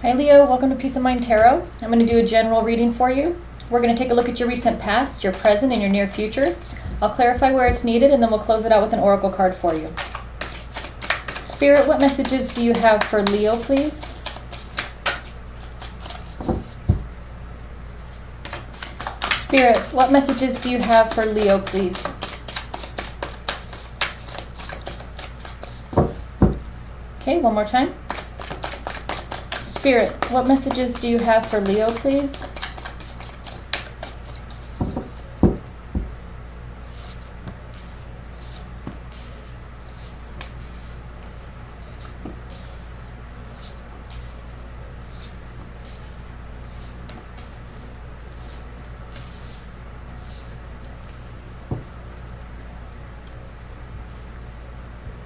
Hi Leo, welcome to Peace of Mind Tarot. I'm going to do a general reading for you. We're going to take a look at your recent past, your present, and your near future. I'll clarify where it's needed and then we'll close it out with an oracle card for you. Spirit, what messages do you have for Leo, please? Spirit, what messages do you have for Leo, please? Okay, one more time. Spirit, what messages do you have for Leo, please?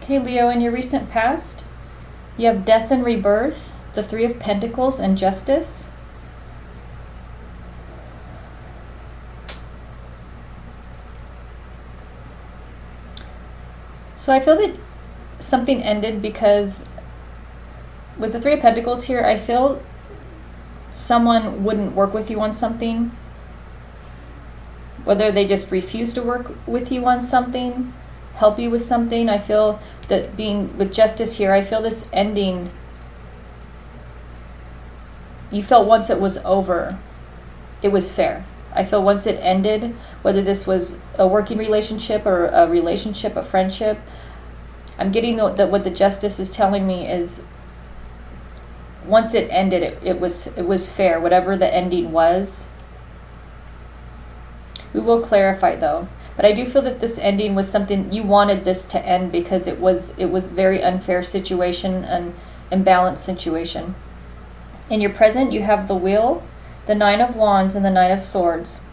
Okay, Leo, in your recent past, you have death and rebirth, the Three of Pentacles, and justice. So I feel that something ended because with the Three of Pentacles here, I feel someone wouldn't work with you on something. Whether they just refuse to work with you on something, help you with something. I feel that being with justice here, I feel this ending. You felt once it was over, it was fair. I feel once it ended, whether this was a working relationship or a relationship, a friendship, I'm getting that what the justice is telling me is once it ended, it was fair, whatever the ending was. We will clarify though. But I do feel that this ending was something you wanted this to end because it was very unfair situation, an imbalanced situation. In your present, you have the Wheel, the Nine of Wands, and the Nine of Swords.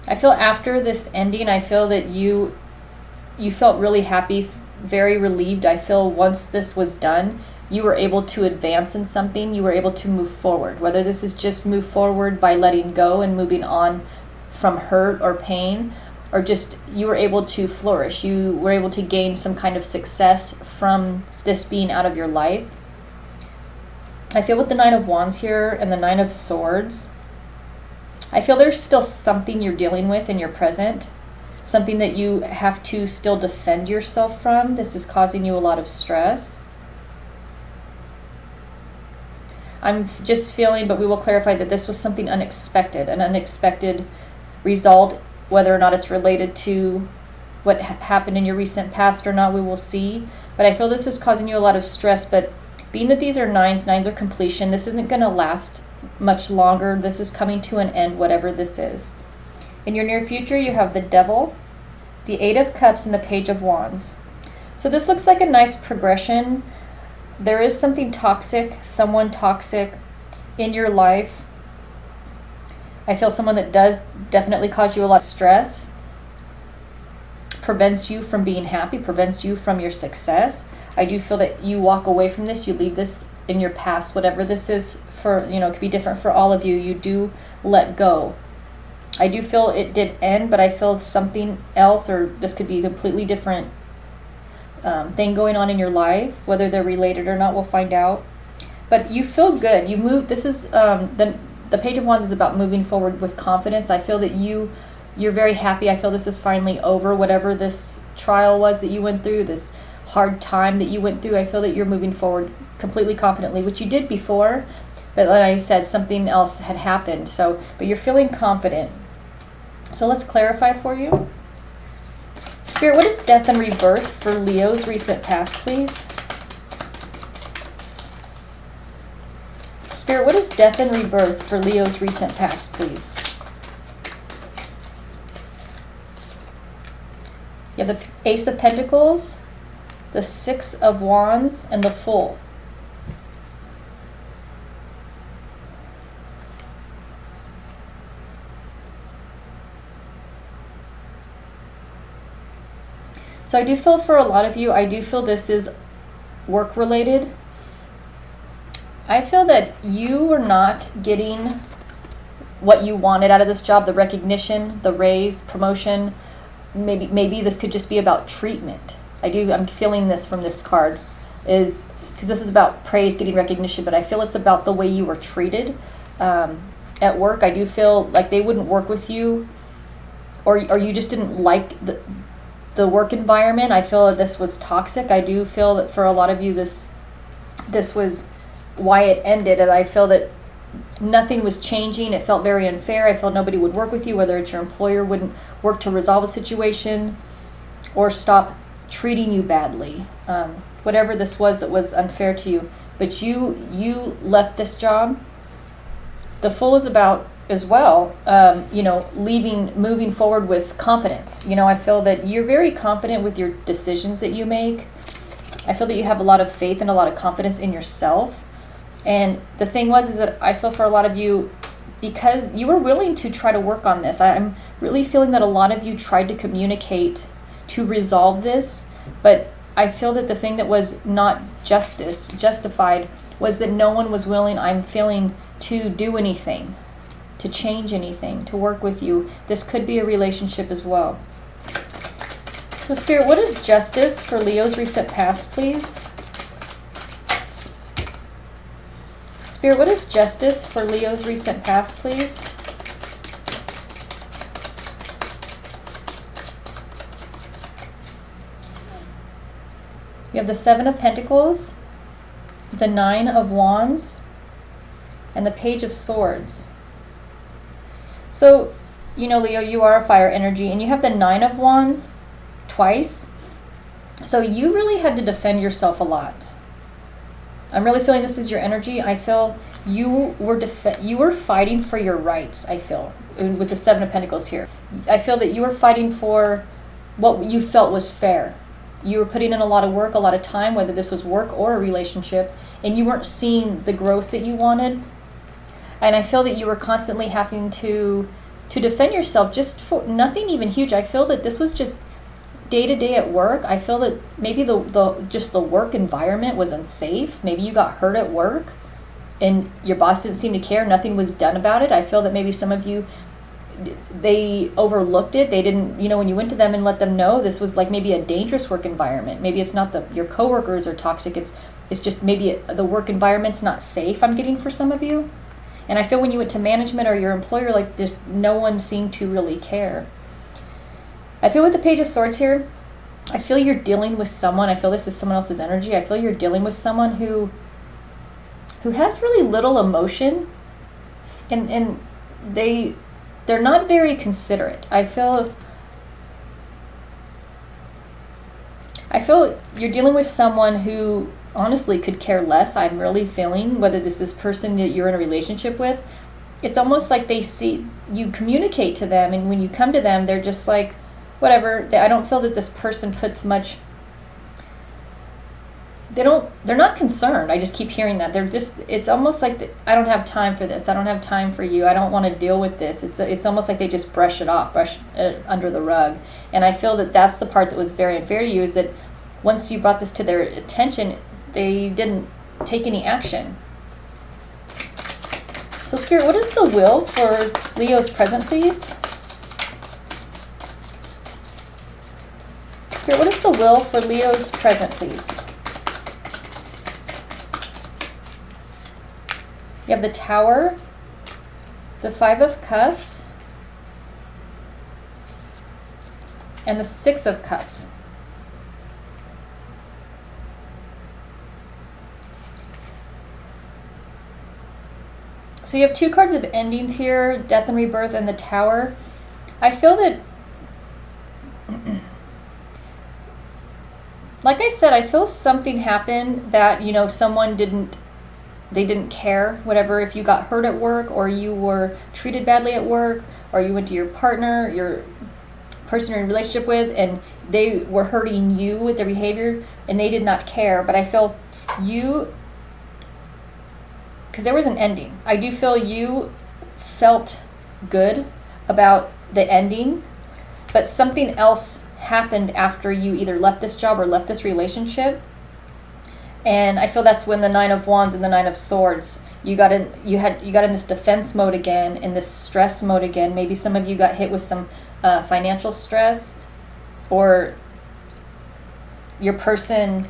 I feel after this ending, I feel that you felt really happy, very relieved. I feel once this was done, you were able to advance in something. You were able to move forward. Whether this is just move forward by letting go and moving on from hurt or pain, or just you were able to flourish. You were able to gain some kind of success from this being out of your life. I feel with the Nine of Wands here and the Nine of Swords, I feel there's still something you're dealing with in your present, something that you have to still defend yourself from. This is causing you a lot of stress. I'm just feeling, but we will clarify that this was something unexpected, an unexpected result. Whether or not it's related to what happened in your recent past or not, we will see. But I feel this is causing you a lot of stress. But being that these are nines are completion, this isn't going to last much longer. This is coming to an end, whatever this is. In your near future, you have the Devil, the Eight of Cups, and the Page of Wands. So this looks like a nice progression. There is something toxic, someone toxic in your life. I feel someone that does definitely cause you a lot of stress, prevents you from being happy, prevents you from your success. I do feel that you walk away from this, you leave this in your past, whatever this is for, it could be different for all of you. You do let go. I do feel it did end, but I feel something else, or this could be a completely different thing going on in your life. Whether they're related or not, we'll find out. But you feel good. You move. This is the Page of Wands is about moving forward with confidence. I feel that you're very happy. I feel this is finally over. Whatever this trial was that you went through, this hard time that you went through, I feel that you're moving forward completely confidently, which you did before. But like I said, something else had happened. But you're feeling confident. So let's clarify for you. Spirit, what is death and rebirth for Leo's recent past, please? Spirit, what is death and rebirth for Leo's recent past, please? You have the Ace of Pentacles, the Six of Wands, and the Fool. So I do feel for a lot of you, I do feel this is work related. I feel that you were not getting what you wanted out of this job, the recognition, the raise, promotion, maybe this could just be about treatment. I'm feeling this from this card, is because this is about praise, getting recognition, but I feel it's about the way you were treated at work. I do feel like they wouldn't work with you, or you just didn't like the work environment. I feel that this was toxic. I do feel that for a lot of you, this was why it ended, and I feel that nothing was changing. It felt very unfair. I felt nobody would work with you, whether it's your employer wouldn't work to resolve a situation or stop treating you badly. Whatever this was that was unfair to you. But you left this job. The Fool is about as well, moving forward with confidence. I feel that you're very confident with your decisions that you make. I feel that you have a lot of faith and a lot of confidence in yourself. And the thing is that I feel for a lot of you, because you were willing to try to work on this, I'm really feeling that a lot of you tried to communicate to resolve this, but I feel that the thing that was not justified was that no one was willing, I'm feeling, to do anything, to change anything, to work with you. This could be a relationship as well. So Spirit, what is justice for Leo's recent past, please? Spirit, what is justice for Leo's recent past, please? You have the Seven of Pentacles, the Nine of Wands, and the Page of Swords. So, Leo, you are a fire energy, and you have the Nine of Wands twice. So you really had to defend yourself a lot. I'm really feeling this is your energy. I feel you were fighting for your rights, I feel, with the Seven of Pentacles here. I feel that you were fighting for what you felt was fair. You were putting in a lot of work, a lot of time, whether this was work or a relationship, and you weren't seeing the growth that you wanted. And I feel that you were constantly having to defend yourself just for nothing even huge. I feel that this was just day to day at work. I feel that maybe the work environment was unsafe. Maybe you got hurt at work and your boss didn't seem to care. Nothing was done about it. I feel that maybe some of you, they overlooked it. They didn't, when you went to them and let them know this was like maybe a dangerous work environment. Maybe it's not your coworkers are toxic. It's just maybe the work environment's not safe, I'm getting for some of you. And I feel when you went to management or your employer, like just no one seemed to really care. I feel with the Page of Swords here, I feel you're dealing with someone. I feel this is someone else's energy. I feel you're dealing with someone who has really little emotion, and they're not very considerate. I feel you're dealing with someone who honestly could care less. I'm really feeling, whether this is person that you're in a relationship with, it's almost like they see you communicate to them, and when you come to them, they're just like, whatever. I don't feel that this person puts much. They're not concerned. I just keep hearing that. It's almost like, I don't have time for this. I don't have time for you. I don't want to deal with this. It's almost like they just brush it under the rug. And I feel that that's the part that was very unfair to you, is that once you brought this to their attention, they didn't take any action. So Spirit, what is the will for Leo's present, please? Spirit, what is the will for Leo's present, please? You have the Tower, the Five of Cups, and the Six of Cups. So you have two cards of endings here, Death and Rebirth and the Tower. I feel that, like I said, I feel something happened that, someone didn't care, whatever. If you got hurt at work, or you were treated badly at work, or you went to your partner, your person you're in a relationship with, and they were hurting you with their behavior, and they did not care. But I feel you, because there was an ending. I do feel you felt good about the ending, but something else happened after you either left this job or left this relationship. And I feel that's when the Nine of Wands and the Nine of Swords, you got in this defense mode again, in this stress mode again. Maybe some of you got hit with some financial stress, or your person,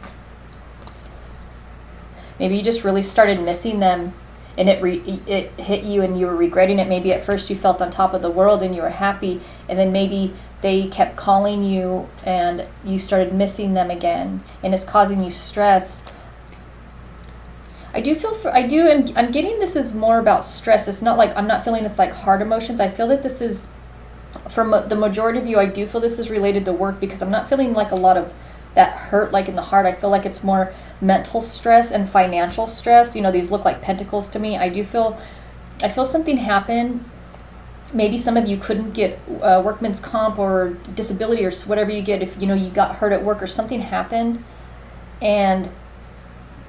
maybe you just really started missing them, and it hit you and you were regretting it. Maybe at first you felt on top of the world and you were happy, and then maybe they kept calling you and you started missing them again, and it's causing you stress. I'm getting this is more about stress. It's not like, I'm not feeling it's like hard emotions. I feel that this is, for the majority of you, I do feel this is related to work, because I'm not feeling like a lot of that hurt like in the heart. I feel like it's more mental stress and financial stress. You know, these look like pentacles to me. I feel something happened. Maybe some of you couldn't get workman's comp or disability or whatever you get if, you know, you got hurt at work or something happened, and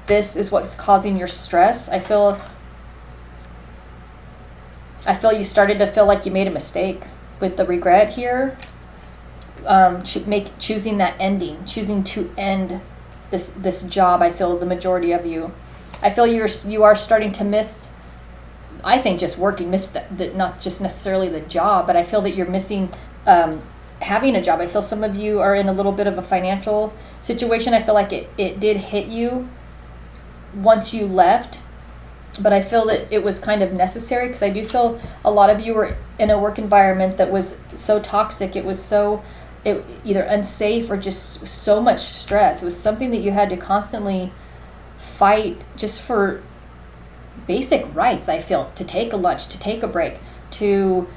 this is what's causing your stress. I feel you started to feel like you made a mistake with the regret here. Choosing that ending, choosing to end this job. I feel the majority of you, I feel you are starting to miss, I think, just working, miss that not just necessarily the job, but I feel that you're missing having a job. I feel some of you are in a little bit of a financial situation. I feel like it did hit you once you left, but I feel that it was kind of necessary, because I do feel a lot of you were in a work environment that was so toxic. It was either unsafe or just so much stress. It was something that you had to constantly fight just for basic rights. I feel, to take a lunch, to take a break, to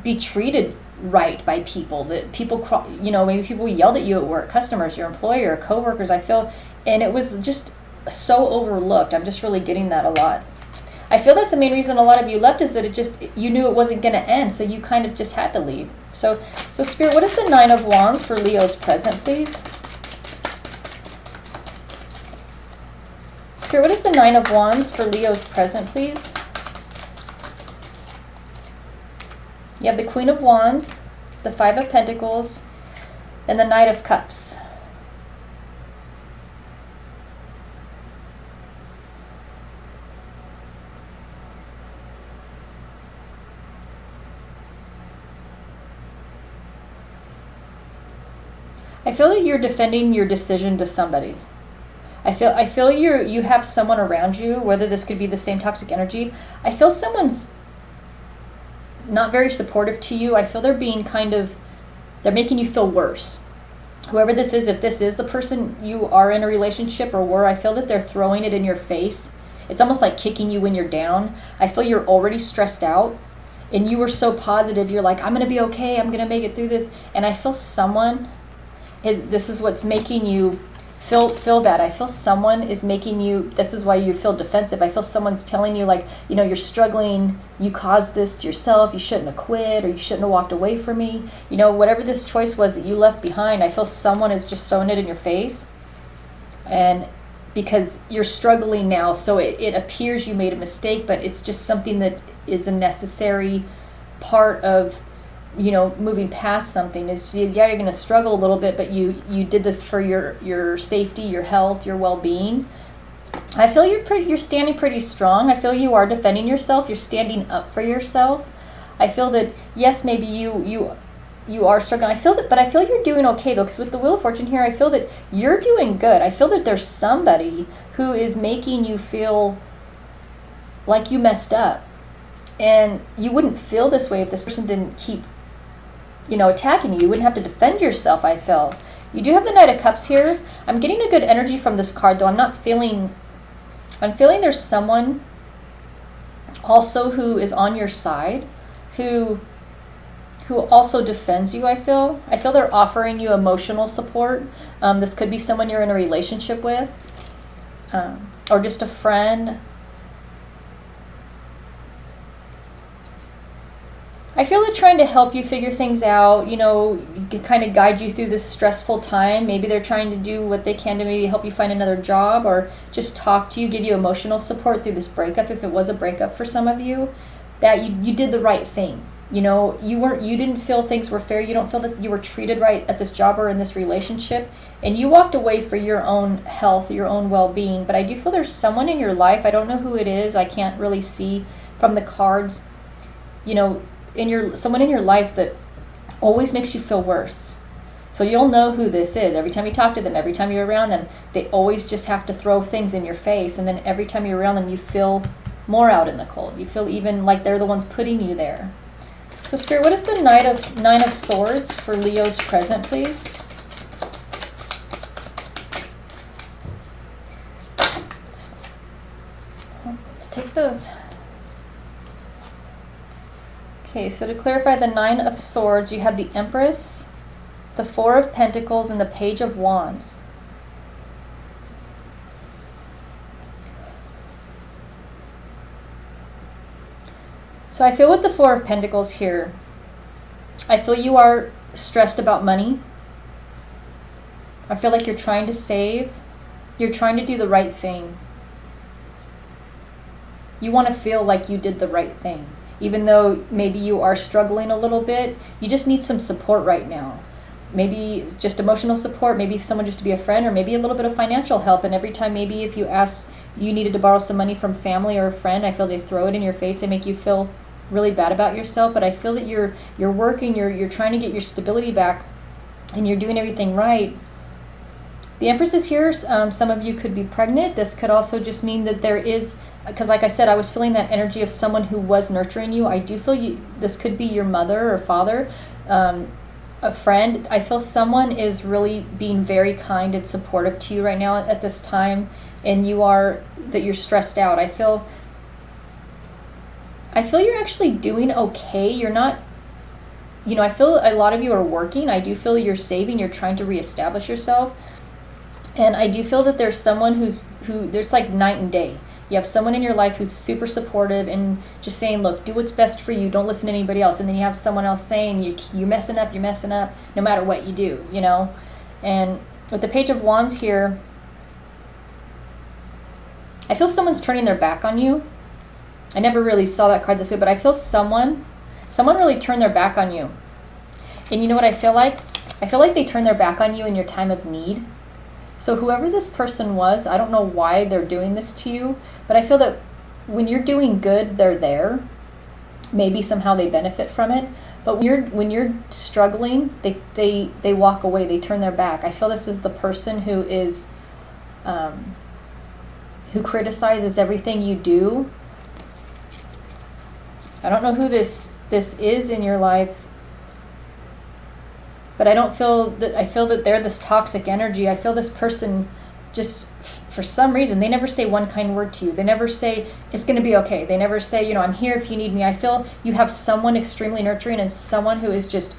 be treated right by people. That people, you know, maybe people yelled at you at work, customers, your employer, coworkers. I feel, and it was just so overlooked. I'm just really getting that a lot. I feel that's the main reason a lot of you left, is that you knew it wasn't going to end, so you kind of just had to leave. So Spirit, what is the Nine of Wands for Leo's present, please? Spirit, what is the Nine of Wands for Leo's present, please? You have the Queen of Wands, the Five of Pentacles, and the Knight of Cups. I feel that you're defending your decision to somebody. I feel you have someone around you, whether this could be the same toxic energy. I feel someone's not very supportive to you. I feel they're making you feel worse. Whoever this is, if this is the person you are in a relationship or were, I feel that they're throwing it in your face. It's almost like kicking you when you're down. I feel you're already stressed out, and you were so positive. You're like, I'm going to be okay. I'm going to make it through this. And I feel this is what's making you feel bad. I feel someone is making you, this is why you feel defensive. I feel someone's telling you, like, you know, you're struggling, you caused this yourself, you shouldn't have quit, or you shouldn't have walked away from me. You know, whatever this choice was that you left behind, I feel someone is just sowing it in your face. And because you're struggling now, so it appears you made a mistake, but it's just something that is a necessary part of, you know, moving past something. Is, yeah, you're going to struggle a little bit, but you did this for your safety, your health, your well-being. I feel you're standing pretty strong. I feel you are defending yourself. You're standing up for yourself. I feel that, yes, maybe you are struggling. I feel you're doing okay, though, because with the Wheel of Fortune here, I feel that you're doing good. I feel that there's somebody who is making you feel like you messed up, and you wouldn't feel this way if this person didn't keep, you know, attacking you. You wouldn't have to defend yourself. I feel you do have the Knight of Cups here. I'm getting a good energy from this card, though. I'm feeling there's someone also who is on your side, who also defends you. I feel they're offering you emotional support. This could be someone you're in a relationship with, or just a friend. I feel they're trying to help you figure things out, you know, kind of guide you through this stressful time. Maybe they're trying to do what they can to maybe help you find another job, or just talk to you, give you emotional support through this breakup. If it was a breakup for some of you, that you did the right thing. You know, you didn't feel things were fair. You don't feel that you were treated right at this job or in this relationship, and you walked away for your own health, your own well-being. But I do feel there's someone in your life. I don't know who it is. I can't really see from the cards, you know, someone in your life that always makes you feel worse. So you'll know who this is. Every time you talk to them, every time you're around them, they always just have to throw things in your face. And then every time you're around them, you feel more out in the cold. You feel even like they're the ones putting you there. So Spirit, what is the Nine of Swords for Leo's present, please? Let's take those. Okay, so to clarify the Nine of Swords, you have the Empress, the Four of Pentacles, and the Page of Wands. So I feel with the Four of Pentacles here, I feel you are stressed about money. I feel like you're trying to save. You're trying to do the right thing. You want to feel like you did the right thing. Even though maybe you are struggling a little bit, you just need some support right now. Maybe it's just emotional support, maybe someone just to be a friend, or maybe a little bit of financial help. And every time maybe if you ask, you needed to borrow some money from family or a friend, I feel they throw it in your face and make you feel really bad about yourself. But I feel that you're working, you're trying to get your stability back, and you're doing everything right. The Empress is here. Some of you could be pregnant. This could also just mean that there is, because like I said, I was feeling that energy of someone who was nurturing you. I do feel you. This could be your mother or father, a friend. I feel someone is really being very kind and supportive to you right now at this time, and you're stressed out. I feel you're actually doing okay. You're not, I feel a lot of you are working. I do feel you're saving. You're trying to reestablish yourself. And I do feel that there's someone who there's like night and day. You have someone in your life who's super supportive and just saying, look, do what's best for you. Don't listen to anybody else. And then you have someone else saying, you're messing up, no matter what you do, And with the Page of Wands here, I feel someone's turning their back on you. I never really saw that card this way, but I feel someone really turned their back on you. And you know what I feel like? I feel like they turned their back on you in your time of need. So whoever this person was, I don't know why they're doing this to you, but I feel that when you're doing good, they're there. Maybe somehow they benefit from it. But when you're struggling, they walk away, they turn their back. I feel this is the person who is who criticizes everything you do. I don't know who this is in your life. But I feel that they're this toxic energy. I feel this person just, for some reason, they never say one kind word to you. They never say, it's going to be okay. They never say, I'm here if you need me. I feel you have someone extremely nurturing and someone who is just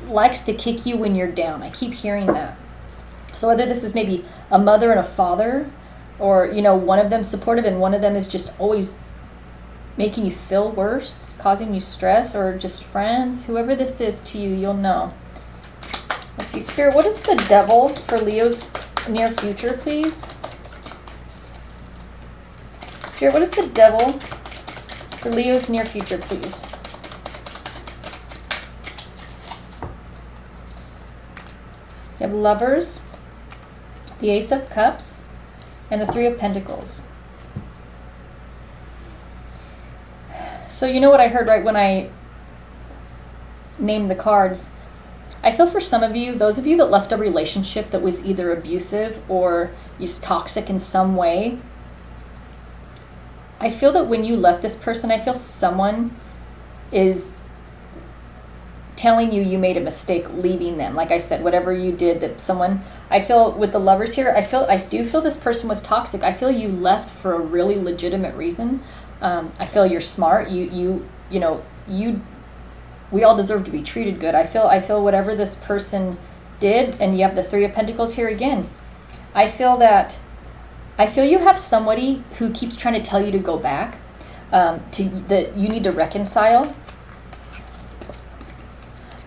likes to kick you when you're down. I keep hearing that. So whether this is maybe a mother and a father, or, one of them supportive and one of them is just always making you feel worse, causing you stress, or just friends, whoever this is to you, you'll know. Let's see, Spirit, what is the Devil for Leo's near future, please? Spirit, what is the Devil for Leo's near future, please? You have Lovers, the Ace of Cups, and the Three of Pentacles. So you know what I heard right when I named the cards? I feel for some of you, those of you that left a relationship that was either abusive or is toxic in some way, I feel that when you left this person, I feel someone is telling you made a mistake leaving them. Like I said, whatever you did, that someone, I feel with the Lovers here, I do feel this person was toxic. I feel you left for a really legitimate reason. I feel you're smart. We all deserve to be treated good. I feel whatever this person did, and you have the Three of Pentacles here again. I feel you have somebody who keeps trying to tell you to go back, that you need to reconcile.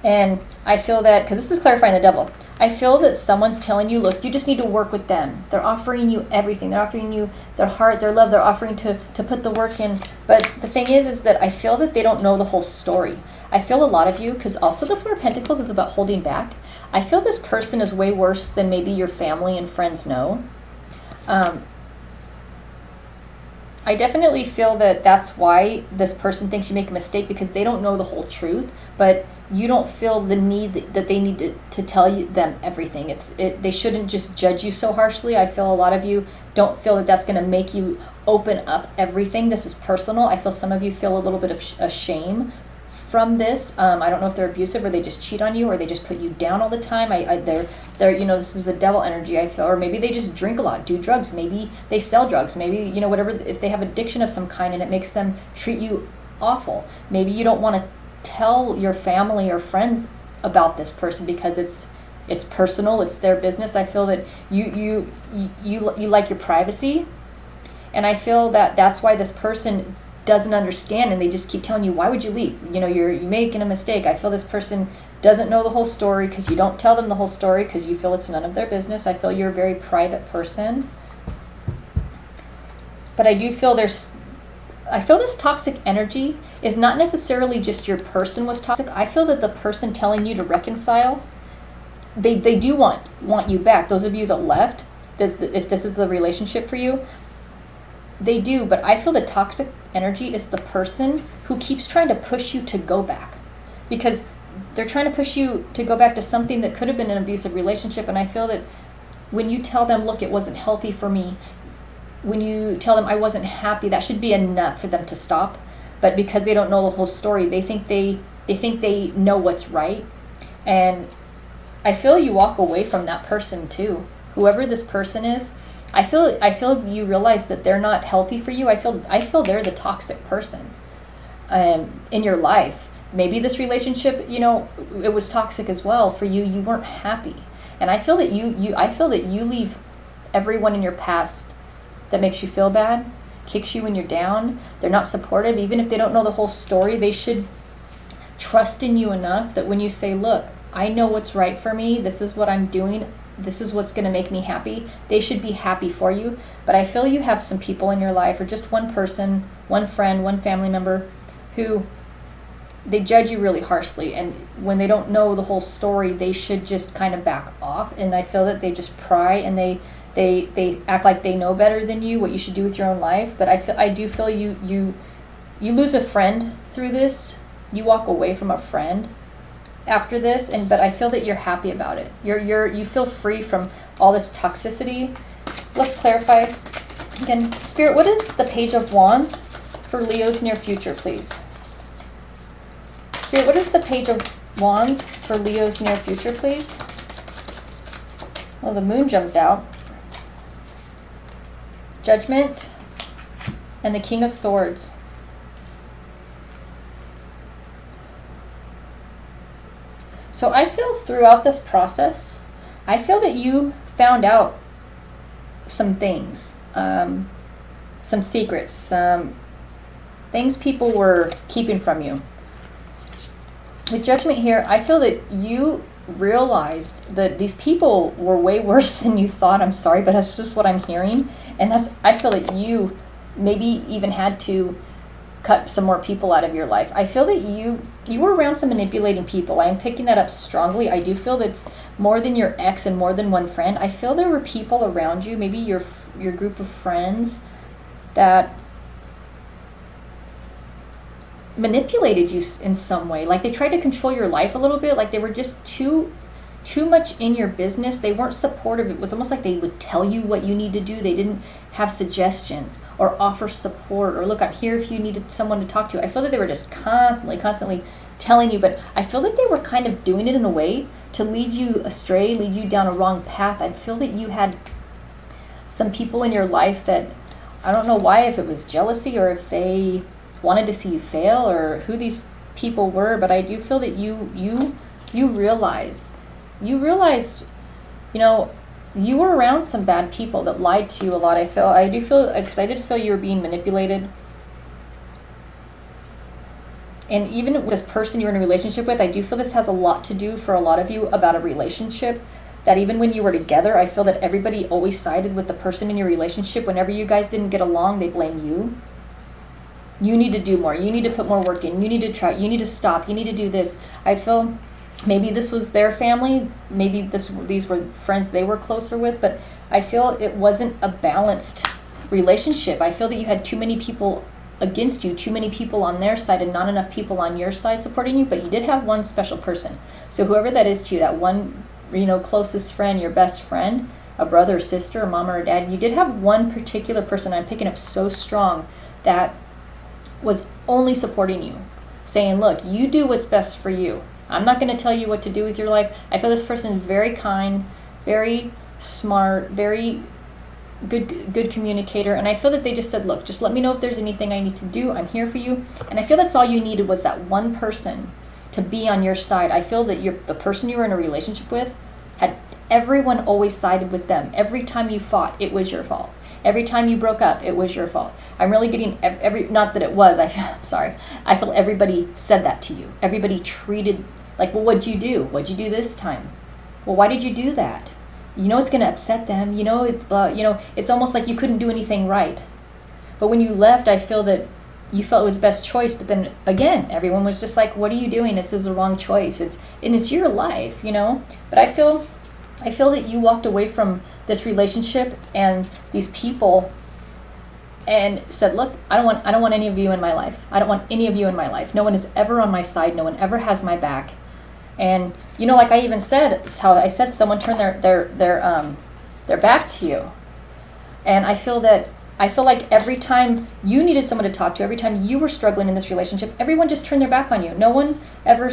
And I feel that, because this is clarifying the Devil, I feel that someone's telling you, look, you just need to work with them. They're offering you everything. They're offering you their heart, their love. They're offering to put the work in. But the thing is that I feel that they don't know the whole story. I feel a lot of you, because also the Four of Pentacles is about holding back. I feel this person is way worse than maybe your family and friends know. I definitely feel that that's why this person thinks you make a mistake, because they don't know the whole truth, but you don't feel the need that they need to tell you them everything. They shouldn't just judge you so harshly. I feel a lot of you don't feel that that's going to make you open up everything. This is personal. I feel some of you feel a little bit of a shame from this. I don't know if they're abusive, or they just cheat on you, or they just put you down all the time. They're this is the devil energy, I feel. Or maybe they just drink a lot, do drugs, maybe they sell drugs, maybe whatever, if they have addiction of some kind and it makes them treat you awful. Maybe you don't want to tell your family or friends about this person because it's personal, it's their business. I feel that you like your privacy, and I feel that that's why this person doesn't understand, and they just keep telling you, why would you leave? You're making a mistake. I feel this person doesn't know the whole story, because you don't tell them the whole story, because you feel it's none of their business. I feel you're a very private person. But I do feel this toxic energy is not necessarily just your person was toxic. I feel that the person telling you to reconcile, they do want you back. Those of you that left, if this is a relationship for you, they do. But I feel the toxic energy is the person who keeps trying to push you to go back, because they're trying to push you to go back to something that could have been an abusive relationship. And I feel that when you tell them, look, it wasn't healthy for me, when you tell them I wasn't happy, that should be enough for them to stop. But because they don't know the whole story, they think they know what's right. And I feel you walk away from that person too, whoever this person is. I feel you realize that they're not healthy for you. I feel they're the toxic person in your life. Maybe this relationship, it was toxic as well for you. You weren't happy, and I feel that you leave everyone in your past that makes you feel bad, kicks you when you're down. They're not supportive, even if they don't know the whole story. They should trust in you enough that when you say, look, I know what's right for me, this is what I'm doing, this is what's going to make me happy, they should be happy for you. But I feel you have some people in your life, or just one person, one friend, one family member, who they judge you really harshly, and when they don't know the whole story, they should just kind of back off. And I feel that they just pry, and they act like they know better than you what you should do with your own life. But I do feel you lose a friend through this. You walk away from a friend after this, but I feel that you're happy about it. You feel free from all this toxicity. Let's clarify again, Spirit. What is the Page of Wands for Leo's near future, please? Spirit, what is the Page of Wands for Leo's near future, please? Well, the Moon jumped out. Judgment and the King of Swords. So I feel throughout this process, I feel that you found out some things, some secrets, some things people were keeping from you. With Judgment here, I feel that you realized that these people were way worse than you thought. I'm sorry, but that's just what I'm hearing. And I feel that you maybe even had to cut some more people out of your life. I feel that you were around some manipulating people. I'm picking that up strongly. I do feel that it's more than your ex and more than one friend. I feel there were people around you, maybe your group of friends, that manipulated you in some way. Like they tried to control your life a little bit. Like they were just too much in your business. They weren't supportive. It was almost like they would tell you what you need to do. They didn't have suggestions or offer support or look, I'm here if you needed someone to talk to. I feel that they were just constantly telling you, but I feel that they were kind of doing it in a way to lead you astray, lead you down a wrong path. I feel that you had some people in your life that, I don't know why, if it was jealousy or if they wanted to see you fail or who these people were, but I do feel that you realized, you were around some bad people that lied to you a lot. I did feel you were being manipulated. And even with this person you're in a relationship with, I do feel this has a lot to do for a lot of you about a relationship. That even when you were together, I feel that everybody always sided with the person in your relationship. Whenever you guys didn't get along, they blame you. You need to do more. You need to put more work in. You need to try. You need to stop. You need to do this. I feel maybe this was their family. Maybe these were friends they were closer with. But I feel it wasn't a balanced relationship. I feel that you had too many people against you, too many people on their side and not enough people on your side supporting you, but you did have one special person. So whoever that is to you, that one, closest friend, your best friend, a brother or sister, a mom or a dad, you did have one particular person I'm picking up so strong that was only supporting you, saying, look, you do what's best for you. I'm not going to tell you what to do with your life. I feel this person is very kind, very smart, very good communicator, and I feel that they just said, look, just let me know if there's anything I need to do. I'm here for you. And I feel that's all you needed, was that one person to be on your side. I feel that the person you were in a relationship with had everyone always sided with them. Every time you fought, it was your fault. Every time you broke up, it was your fault. I'm really getting not that it was, I'm sorry. I feel everybody said that to you. Everybody treated like, well, what'd you do? What'd you do this time? Well, why did you do that? It's going to upset them. It's almost like you couldn't do anything right. But when you left, I feel that you felt it was best choice. But then again, everyone was just like, what are you doing? This is the wrong choice. It's your life, But I feel that you walked away from this relationship and these people and said, look, I don't want any of you in my life. I don't want any of you in my life. No one is ever on my side. No one ever has my back. And like I even said, how I said someone turned their back to you. And I feel like every time you needed someone to talk to, every time you were struggling in this relationship, everyone just turned their back on you. No one ever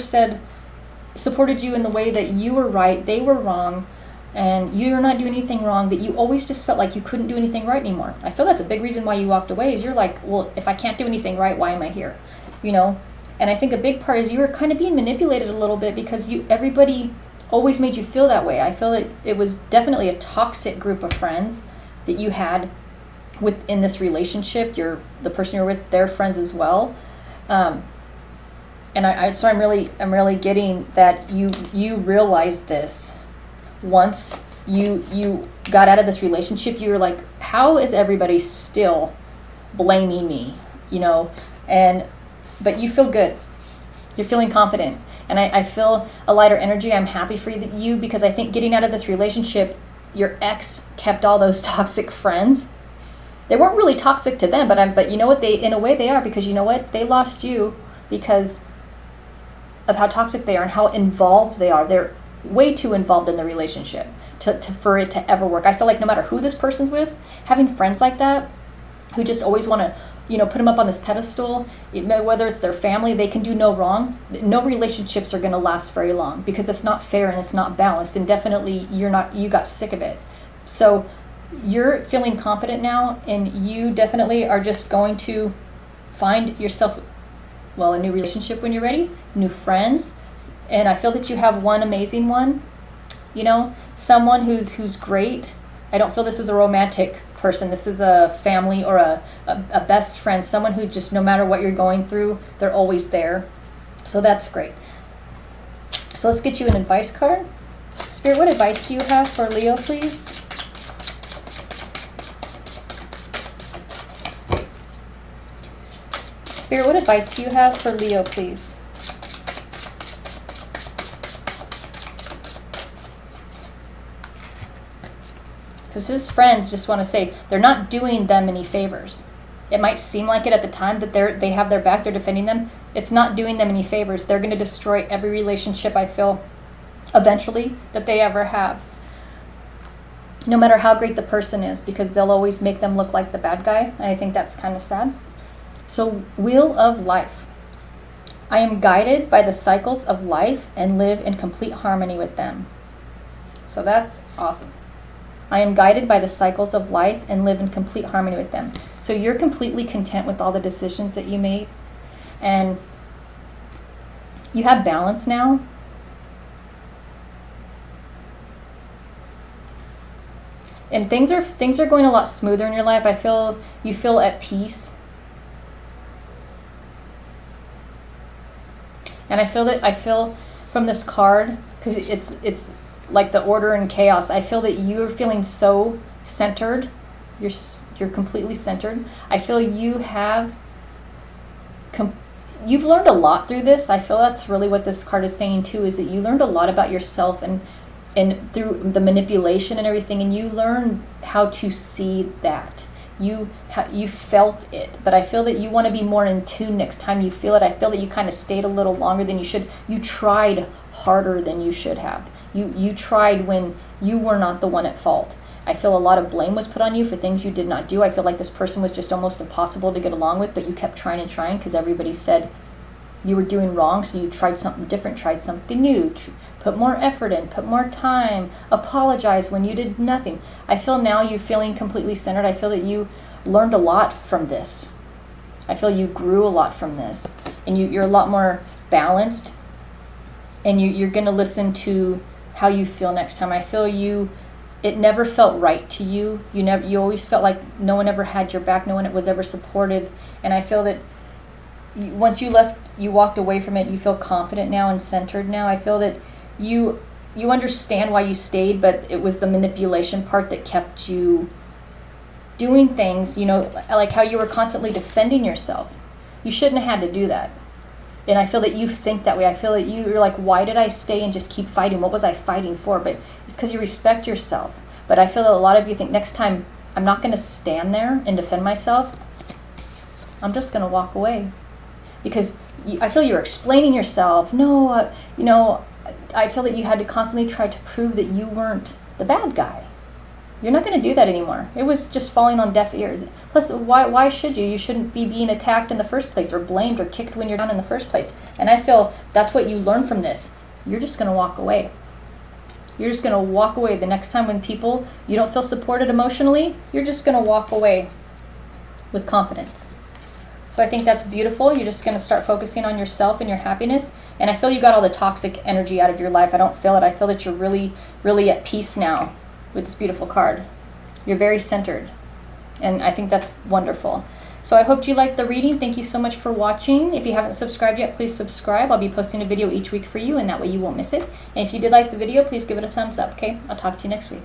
supported you in the way that you were right, they were wrong, and you're not doing anything wrong, that you always just felt like you couldn't do anything right anymore. I feel that's a big reason why you walked away, is you're like, well, if I can't do anything right, why am I here? And I think a big part is you were kind of being manipulated a little bit, because everybody always made you feel that way. I feel that it was definitely a toxic group of friends that you had within this relationship. The person you're with, their friends as well. So I'm really getting that you realized this once you got out of this relationship. You were like, how is everybody still blaming me? But you feel good. You're feeling confident. And I feel a lighter energy. I'm happy for you, because I think getting out of this relationship, your ex kept all those toxic friends. They weren't really toxic to them, but you know what? In a way they are, because you know what? They lost you because of how toxic they are and how involved they are. They're way too involved in the relationship for it to ever work. I feel like no matter who this person's with, having friends like that who just always want to put them up on this pedestal, whether it's their family, they can do no wrong. No relationships are going to last very long, because it's not fair and it's not balanced, and definitely you got sick of it. So you're feeling confident now, and you definitely are just going to find yourself, a new relationship when you're ready, new friends. And I feel that you have one amazing one, someone who's great. I don't feel this is a romantic person. This is a family or a best friend, someone who just, no matter what you're going through, they're always there. So that's great. So let's get you an advice card. Spirit, what advice do you have for Leo, please? Spirit, what advice do you have for Leo, please? Because his friends just want to say they're not doing them any favors. It might seem like it at the time that they have their back, they're defending them. It's not doing them any favors. They're going to destroy every relationship, I feel, eventually, that they ever have. No matter how great the person is, because they'll always make them look like the bad guy. And I think that's kind of sad. So, Wheel of Life. I am guided by the cycles of life and live in complete harmony with them. So that's awesome. I am guided by the cycles of life and live in complete harmony with them. So you're completely content with all the decisions that you made, and you have balance now. And things are going a lot smoother in your life. You feel at peace. And I feel from this card, because it's like the order and chaos, I feel that you're feeling so centered. You're completely centered. I feel you've learned a lot through this. I feel that's really what this card is saying too, is that you learned a lot about yourself and through the manipulation and everything, and you learn how to see that. you felt it, but I feel that you want to be more in tune next time you feel it. I feel that you kind of stayed a little longer than you should. You tried harder than you should have. You tried when you were not the one at fault. I feel a lot of blame was put on you for things you did not do. I feel like this person was just almost impossible to get along with, but you kept trying and trying because everybody said you were doing wrong, so you tried something different, tried something new, put more effort in, put more time, apologize when you did nothing. I feel now you're feeling completely centered. I feel that you learned a lot from this. I feel you grew a lot from this, and you're a lot more balanced, and you're going to listen to how you feel next time. I feel it never felt right to you. You always felt like no one ever had your back, no one was ever supportive, and I feel that once you left, you walked away from it, you feel confident now and centered now. I feel that you understand why you stayed, but it was the manipulation part that kept you doing things, like how you were constantly defending yourself. You shouldn't have had to do that. And I feel that you think that way. I feel that you're like, why did I stay and just keep fighting? What was I fighting for? But it's because you respect yourself. But I feel that a lot of you think, next time, I'm not going to stand there and defend myself. I'm just going to walk away. Because I feel you're explaining yourself. No, I feel that you had to constantly try to prove that you weren't the bad guy. You're not going to do that anymore. It was just falling on deaf ears. Plus, why should you? You shouldn't be being attacked in the first place or blamed or kicked when you're down in the first place. And I feel that's what you learn from this. You're just going to walk away. You're just going to walk away. The next time when you don't feel supported emotionally, you're just going to walk away with confidence. So I think that's beautiful. You're just going to start focusing on yourself and your happiness. And I feel you got all the toxic energy out of your life. I don't feel it. I feel that you're really, really at peace now with this beautiful card. You're very centered. And I think that's wonderful. So I hope you liked the reading. Thank you so much for watching. If you haven't subscribed yet, please subscribe. I'll be posting a video each week for you, and that way you won't miss it. And if you did like the video, please give it a thumbs up, okay? I'll talk to you next week.